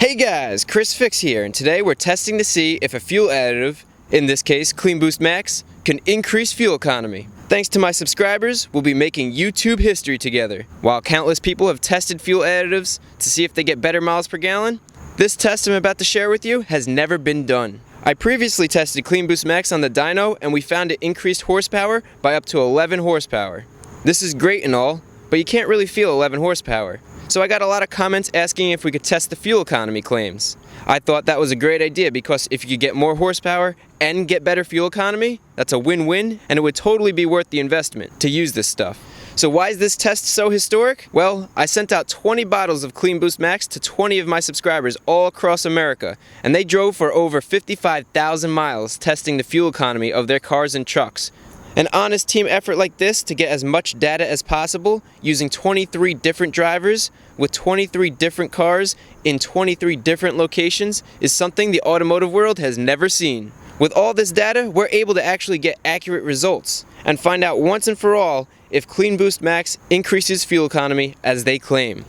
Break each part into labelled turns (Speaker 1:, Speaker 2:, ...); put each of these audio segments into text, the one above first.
Speaker 1: Hey guys, Chris Fix here, and today we're testing to see if a fuel additive, in this case CleanBoost Maxx, can increase fuel economy. Thanks to my subscribers, we'll be making YouTube history together. While countless people have tested fuel additives to see if they get better miles per gallon, this test I'm about to share with you has never been done. I previously tested CleanBoost Maxx on the dyno and we found it increased horsepower by up to 11 horsepower. This is great and all, but you can't really feel 11 horsepower. So I got a lot of comments asking if we could test the fuel economy claims. I thought that was a great idea because if you could get more horsepower and get better fuel economy, that's a win-win, and it would totally be worth the investment to use this stuff. So why is this test so historic? Well, I sent out 20 bottles of CleanBoost Maxx to 20 of my subscribers all across America, and they drove for over 55,000 miles testing the fuel economy of their cars and trucks. An honest team effort like this to get as much data as possible using 23 different drivers with 23 different cars in 23 different locations is something the automotive world has never seen. With all this data, we're able to actually get accurate results and find out once and for all if CleanBoost Maxx increases fuel economy as they claim.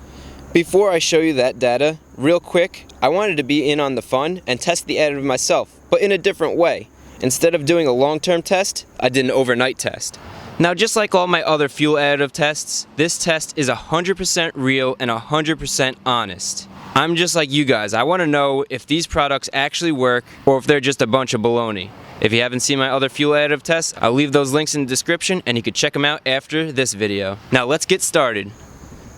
Speaker 1: Before I show you that data, real quick, I wanted to be in on the fun and test the additive myself, but in a different way. Instead of doing a long-term test, I did an overnight test. Now, just like all my other fuel additive tests, this test is 100% real and 100% honest. I'm just like you guys. I want to know if these products actually work or if they're just a bunch of baloney. If you haven't seen my other fuel additive tests, I'll leave those links in the description and you can check them out after this video. Now, let's get started.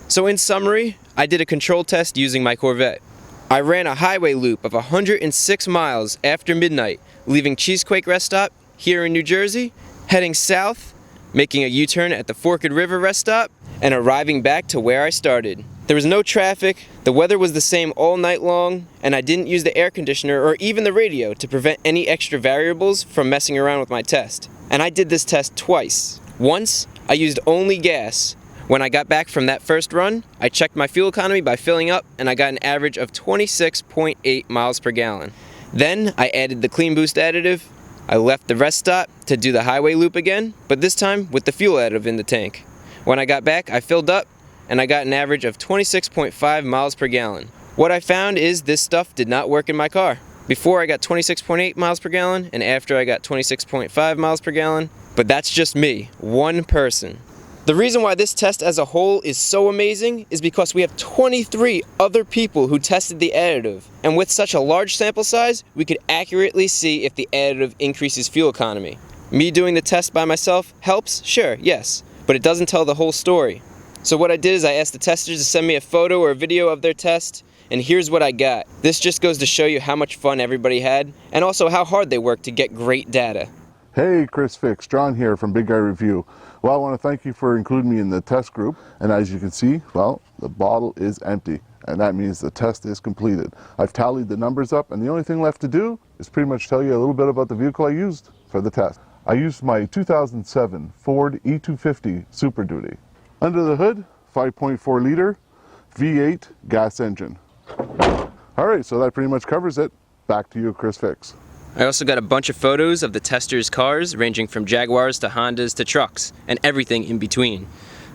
Speaker 1: So in summary, I did a control test using my Corvette. I ran a highway loop of 106 miles after midnight, leaving Cheesequake Rest Stop here in New Jersey, heading south, making a U-turn at the Forked River Rest Stop, and arriving back to where I started. There was no traffic, the weather was the same all night long, and I didn't use the air conditioner or even the radio to prevent any extra variables from messing around with my test. And I did this test twice. Once, I used only gas. When I got back from that first run, I checked my fuel economy by filling up and I got an average of 26.8 miles per gallon. Then I added the CleanBoost additive. I left the rest stop to do the highway loop again, but this time with the fuel additive in the tank. When I got back, I filled up and I got an average of 26.5 miles per gallon. What I found is this stuff did not work in my car. Before I got 26.8 miles per gallon and after I got 26.5 miles per gallon, but that's just me, one person. The reason why this test as a whole is so amazing is because we have 23 other people who tested the additive. And with such a large sample size, we could accurately see if the additive increases fuel economy. Me doing the test by myself helps? Sure, yes, but it doesn't tell the whole story. So what I did is I asked the testers to send me a photo or a video of their test, and here's what I got. This just goes to show you how much fun everybody had, and also how hard they worked to get great data.
Speaker 2: Hey, Chris Fix, John here from Big Guy Review. Well, I want to thank you for including me in the test group, and as you can see, well, the bottle is empty, and that means the test is completed. I've tallied the numbers up, and the only thing left to do is pretty much tell you a little bit about the vehicle I used for the test. I used my 2007 Ford E250 Super Duty. Under the hood, 5.4 liter V8 gas engine. All right, so that pretty much covers it. Back to you, Chris Fix.
Speaker 1: I also got a bunch of photos of the testers' cars, ranging from Jaguars to Hondas to trucks, and everything in between.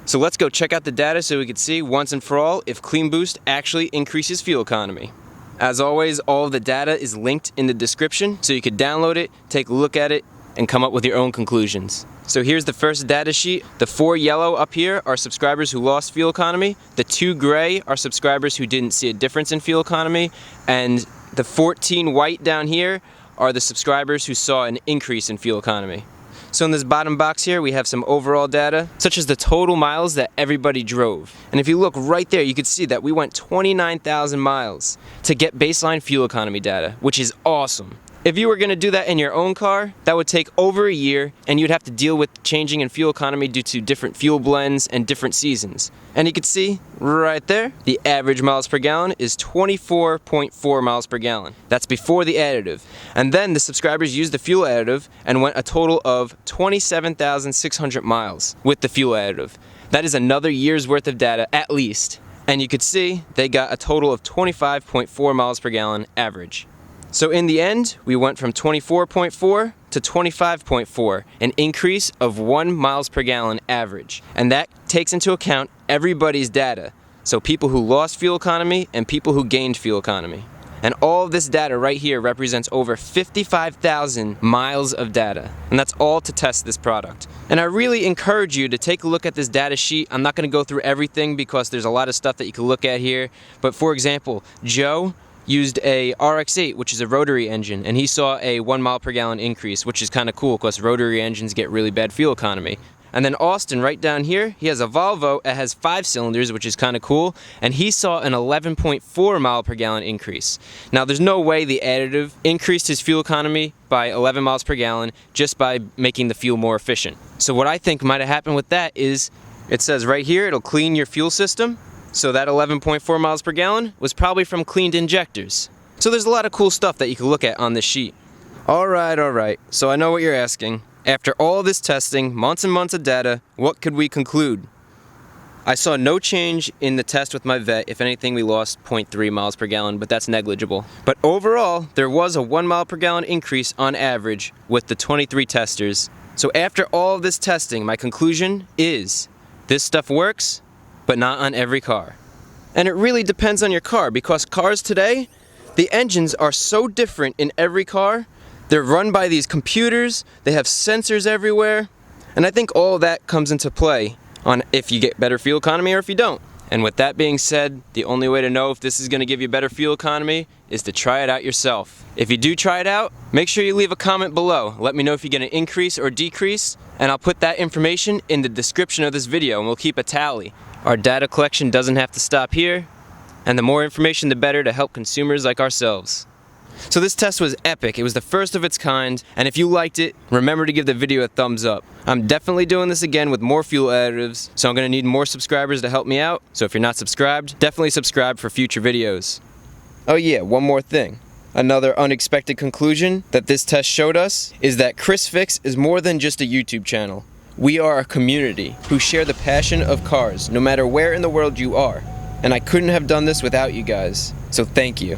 Speaker 1: So let's go check out the data so we can see once and for all if CleanBoost actually increases fuel economy. As always, all of the data is linked in the description, so you can download it, take a look at it, and come up with your own conclusions. So here's the first data sheet. The 4 yellow up here are subscribers who lost fuel economy. The 2 gray are subscribers who didn't see a difference in fuel economy. And the 14 white down here are the subscribers who saw an increase in fuel economy. So in this bottom box here, we have some overall data, such as the total miles that everybody drove. And if you look right there, you can see that we went 29,000 miles to get baseline fuel economy data, which is awesome. If you were going to do that in your own car, that would take over a year and you'd have to deal with changing in fuel economy due to different fuel blends and different seasons. And you can see right there, the average miles per gallon is 24.4 miles per gallon. That's before the additive. And then the subscribers used the fuel additive and went a total of 27,600 miles with the fuel additive. That is another year's worth of data at least. And you could see they got a total of 25.4 miles per gallon average. So in the end, we went from 24.4 to 25.4, an increase of 1 miles per gallon average. And that takes into account everybody's data. So people who lost fuel economy and people who gained fuel economy. And all of this data right here represents over 55,000 miles of data. And that's all to test this product. And I really encourage you to take a look at this data sheet. I'm not going to go through everything because there's a lot of stuff that you can look at here. But for example, Joe used a RX-8, which is a rotary engine, and he saw a 1 mile per gallon increase, which is kind of cool because rotary engines get really bad fuel economy. And then Austin, right down here, he has a Volvo that has 5 cylinders, which is kind of cool, and he saw an 11.4 mile per gallon increase. Now, there's no way the additive increased his fuel economy by 11 miles per gallon just by making the fuel more efficient. So what I think might have happened with that is, it says right here, it'll clean your fuel system. So that 11.4 miles per gallon was probably from cleaned injectors. So there's a lot of cool stuff that you can look at on this sheet. Alright, so I know what you're asking. After all this testing, months and months of data, what could we conclude? I saw no change in the test with my Vette. If anything, we lost 0.3 miles per gallon, but that's negligible. But overall, there was a 1 mile per gallon increase on average with the 23 testers. So after all of this testing, my conclusion is, this stuff works, but not on every car. And it really depends on your car, because cars today, the engines are so different in every car. They're run by these computers, they have sensors everywhere, and I think all that comes into play on if you get better fuel economy or if you don't. And with that being said, the only way to know if this is going to give you better fuel economy is to try it out yourself. If you do try it out, make sure you leave a comment below. Let me know if you get an increase or decrease, and I'll put that information in the description of this video, and we'll keep a tally. Our data collection doesn't have to stop here, and the more information the better to help consumers like ourselves. So this test was epic. It was the first of its kind, and if you liked it, remember to give the video a thumbs up. I'm definitely doing this again with more fuel additives, so I'm going to need more subscribers to help me out. So if you're not subscribed, definitely subscribe for future videos. Oh yeah, one more thing. Another unexpected conclusion that this test showed us is that Chris Fix is more than just a YouTube channel. We are a community who share the passion of cars, no matter where in the world you are. And I couldn't have done this without you guys, so thank you.